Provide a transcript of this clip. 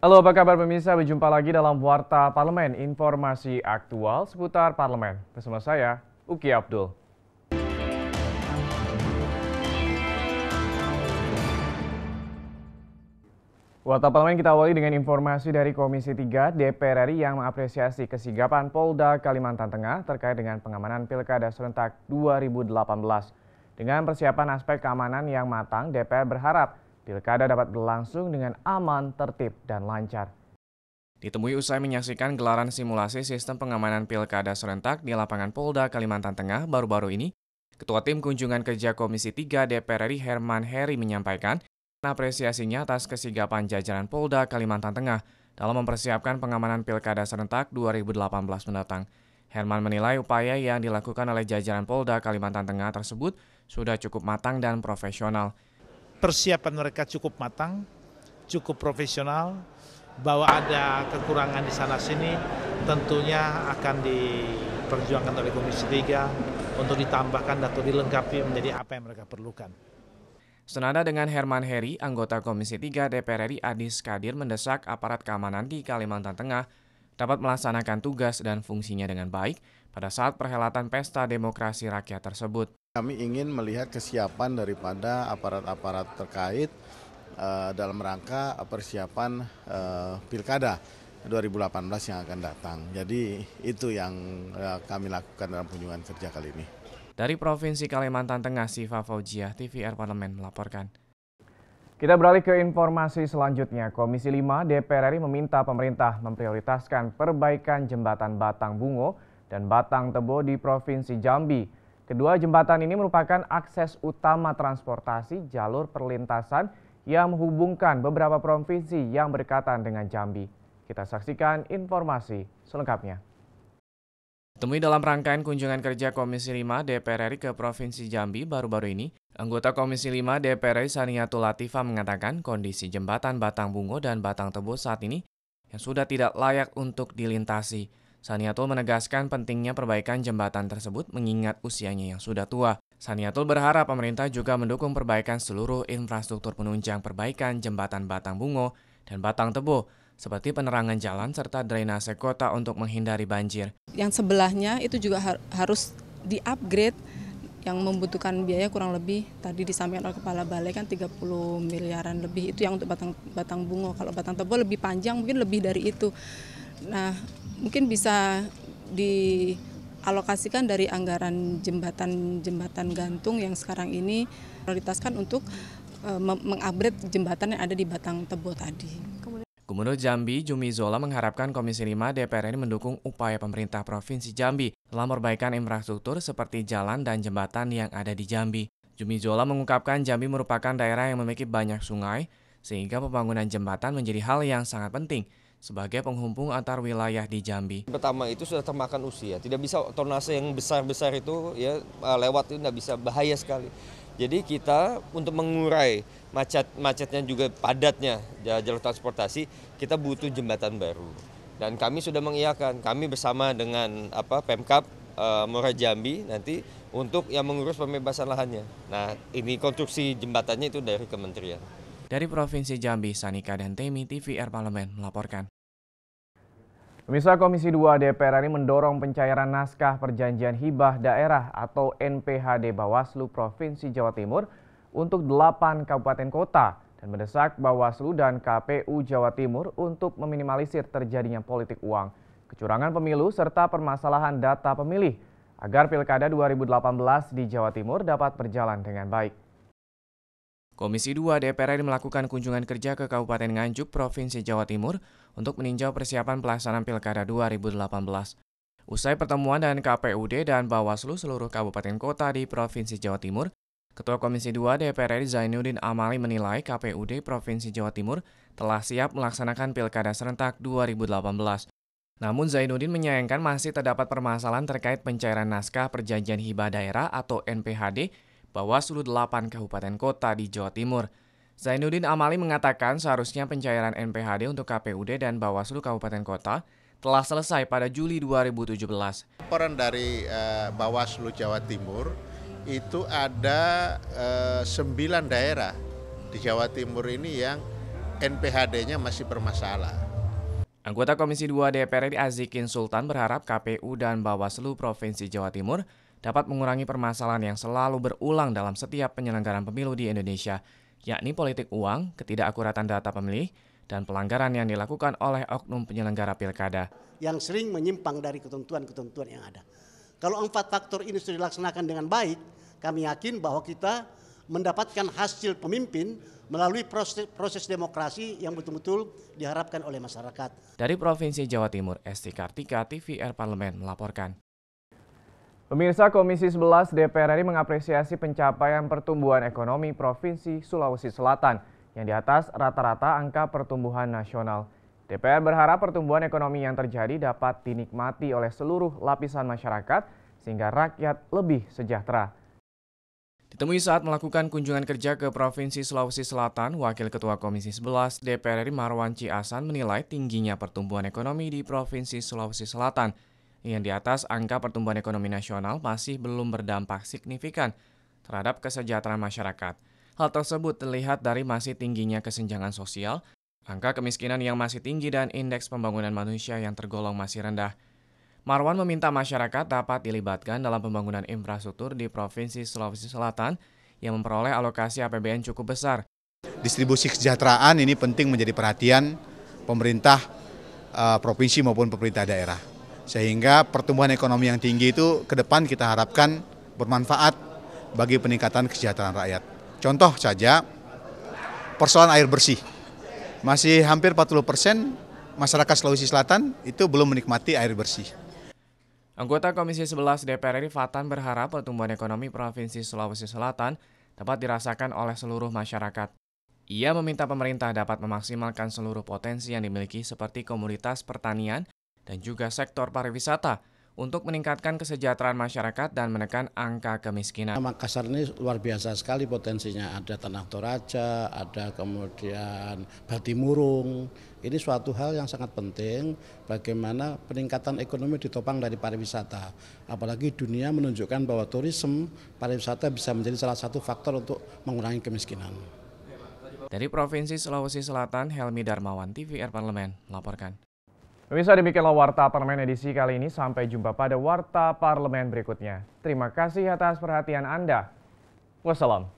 Halo, apa kabar pemirsa? Berjumpa lagi dalam Warta Parlemen, informasi aktual seputar parlemen. Bersama saya, Uki Abdul. Warta Parlemen kita awali dengan informasi dari Komisi 3 DPR RI yang mengapresiasi kesigapan Polda Kalimantan Tengah terkait dengan pengamanan Pilkada serentak 2018. Dengan persiapan aspek keamanan yang matang, DPR berharap Pilkada dapat berlangsung dengan aman, tertib, dan lancar. Ditemui usai menyaksikan gelaran simulasi sistem pengamanan Pilkada serentak di lapangan Polda Kalimantan Tengah baru-baru ini, Ketua Tim Kunjungan Kerja Komisi 3 DPR RI Herman Heri menyampaikan apresiasinya atas kesigapan jajaran Polda Kalimantan Tengah dalam mempersiapkan pengamanan Pilkada serentak 2018 mendatang. Herman menilai upaya yang dilakukan oleh jajaran Polda Kalimantan Tengah tersebut sudah cukup matang dan profesional. Persiapan mereka cukup matang, cukup profesional, bahwa ada kekurangan di sana-sini tentunya akan diperjuangkan oleh Komisi 3 untuk ditambahkan atau dilengkapi menjadi apa yang mereka perlukan. Senada dengan Herman Heri, anggota Komisi 3 DPR RI Adis Kadir mendesak aparat keamanan di Kalimantan Tengah dapat melaksanakan tugas dan fungsinya dengan baik pada saat perhelatan Pesta Demokrasi Rakyat tersebut. Kami ingin melihat kesiapan daripada aparat-aparat terkait dalam rangka persiapan Pilkada 2018 yang akan datang. Jadi itu yang kami lakukan dalam kunjungan kerja kali ini. Dari Provinsi Kalimantan Tengah, Siva Faujiah, TVR Parlemen melaporkan. Kita beralih ke informasi selanjutnya. Komisi 5 DPR RI meminta pemerintah memprioritaskan perbaikan jembatan Batang Bungo dan Batang Tebo di Provinsi Jambi. Kedua jembatan ini merupakan akses utama transportasi jalur perlintasan yang menghubungkan beberapa provinsi yang berdekatan dengan Jambi. Kita saksikan informasi selengkapnya. Temui dalam rangkaian kunjungan kerja Komisi 5 DPR RI ke Provinsi Jambi baru-baru ini, anggota Komisi 5 DPR RI Saniatul Latifah mengatakan kondisi jembatan Batang Bungo dan Batang Tebo saat ini yang sudah tidak layak untuk dilintasi. Saniatul menegaskan pentingnya perbaikan jembatan tersebut mengingat usianya yang sudah tua. Saniatul berharap pemerintah juga mendukung perbaikan seluruh infrastruktur penunjang perbaikan jembatan Batang Bungo dan Batang Tebo, seperti penerangan jalan serta drainase kota untuk menghindari banjir. Yang sebelahnya itu juga harus di-upgrade yang membutuhkan biaya kurang lebih tadi disampaikan oleh Kepala Balai kan 30 miliaran lebih, itu yang untuk Batang Bungo. Kalau Batang Tebo lebih panjang mungkin lebih dari itu. Nah, mungkin bisa dialokasikan dari anggaran jembatan gantung yang sekarang ini prioritaskan untuk mengupgrade jembatan yang ada di Batang Tebo tadi. Gubernur Jambi, Jumi Zola mengharapkan Komisi 5 DPR RI mendukung upaya pemerintah Provinsi Jambi dalam perbaikan infrastruktur seperti jalan dan jembatan yang ada di Jambi. Jumi Zola mengungkapkan Jambi merupakan daerah yang memiliki banyak sungai, sehingga pembangunan jembatan menjadi hal yang sangat penting sebagai penghubung antar wilayah di Jambi. Pertama itu sudah termakan usia, tidak bisa tonase yang besar-besar itu ya lewat itu tidak bisa, bahaya sekali. Jadi kita untuk mengurai macetnya juga padatnya jalur transportasi, kita butuh jembatan baru. Dan kami sudah mengiyakan, kami bersama dengan Pemkab Muara Jambi nanti untuk yang mengurus pembebasan lahannya. Nah, ini konstruksi jembatannya itu dari kementerian. Dari Provinsi Jambi, Sanika dan Temi, TVR Parlemen melaporkan. Pemirsa, Komisi 2 DPR RI mendorong pencairan naskah perjanjian hibah daerah atau NPHD Bawaslu Provinsi Jawa Timur untuk 8 kabupaten kota dan mendesak Bawaslu dan KPU Jawa Timur untuk meminimalisir terjadinya politik uang, kecurangan pemilu serta permasalahan data pemilih agar Pilkada 2018 di Jawa Timur dapat berjalan dengan baik. Komisi 2 DPR RI melakukan kunjungan kerja ke Kabupaten Nganjuk, Provinsi Jawa Timur untuk meninjau persiapan pelaksanaan Pilkada 2018. Usai pertemuan dengan KPUD dan Bawaslu seluruh kabupaten kota di Provinsi Jawa Timur, Ketua Komisi 2 DPR RI Zainuddin Amali menilai KPUD Provinsi Jawa Timur telah siap melaksanakan Pilkada serentak 2018. Namun Zainuddin menyayangkan masih terdapat permasalahan terkait pencairan naskah perjanjian hibah daerah atau NPHD Bawaslu 8 kabupaten kota di Jawa Timur. Zainuddin Amali mengatakan seharusnya pencairan NPHD untuk KPUD dan Bawaslu kabupaten kota telah selesai pada Juli 2017. Laporan dari Bawaslu Jawa Timur itu ada 9 daerah di Jawa Timur ini yang NPHD-nya masih bermasalah. Anggota Komisi 2 DPR RI Azikin Sultan berharap KPU dan Bawaslu Provinsi Jawa Timur dapat mengurangi permasalahan yang selalu berulang dalam setiap penyelenggaraan pemilu di Indonesia, yakni politik uang, ketidakakuratan data pemilih, dan pelanggaran yang dilakukan oleh oknum penyelenggara pilkada. Yang sering menyimpang dari ketentuan-ketentuan yang ada. Kalau 4 faktor ini sudah dilaksanakan dengan baik, kami yakin bahwa kita mendapatkan hasil pemimpin melalui proses demokrasi yang betul-betul diharapkan oleh masyarakat. Dari Provinsi Jawa Timur, Esti Kartika, TVR Parlemen melaporkan. Pemirsa, Komisi 11 DPR RI mengapresiasi pencapaian pertumbuhan ekonomi Provinsi Sulawesi Selatan yang di atas rata-rata angka pertumbuhan nasional. DPR berharap pertumbuhan ekonomi yang terjadi dapat dinikmati oleh seluruh lapisan masyarakat sehingga rakyat lebih sejahtera. Ditemui saat melakukan kunjungan kerja ke Provinsi Sulawesi Selatan, Wakil Ketua Komisi 11 DPR RI Marwan Ciasan menilai tingginya pertumbuhan ekonomi di Provinsi Sulawesi Selatan yang di atas angka pertumbuhan ekonomi nasional masih belum berdampak signifikan terhadap kesejahteraan masyarakat. Hal tersebut terlihat dari masih tingginya kesenjangan sosial, angka kemiskinan yang masih tinggi dan indeks pembangunan manusia yang tergolong masih rendah. Marwan meminta masyarakat dapat dilibatkan dalam pembangunan infrastruktur di Provinsi Sulawesi Selatan yang memperoleh alokasi APBN cukup besar. Distribusi kesejahteraan ini penting menjadi perhatian pemerintah provinsi maupun pemerintah daerah. Sehingga pertumbuhan ekonomi yang tinggi itu ke depan kita harapkan bermanfaat bagi peningkatan kesejahteraan rakyat. Contoh saja persoalan air bersih. Masih hampir 40% masyarakat Sulawesi Selatan itu belum menikmati air bersih. Anggota Komisi 11 DPR RI Fatan berharap pertumbuhan ekonomi Provinsi Sulawesi Selatan dapat dirasakan oleh seluruh masyarakat. Ia meminta pemerintah dapat memaksimalkan seluruh potensi yang dimiliki seperti komoditas pertanian dan juga sektor pariwisata untuk meningkatkan kesejahteraan masyarakat dan menekan angka kemiskinan. Makassar ini luar biasa sekali potensinya, ada Tanah Toraja, ada kemudian Batimurung. Ini suatu hal yang sangat penting bagaimana peningkatan ekonomi ditopang dari pariwisata. Apalagi dunia menunjukkan bahwa turisme pariwisata bisa menjadi salah satu faktor untuk mengurangi kemiskinan. Dari Provinsi Sulawesi Selatan, Helmi Darmawan, TVR Parlemen melaporkan. Pemirsa, demikianlah Warta Parlemen edisi kali ini. Sampai jumpa pada Warta Parlemen berikutnya. Terima kasih atas perhatian Anda. Wassalam.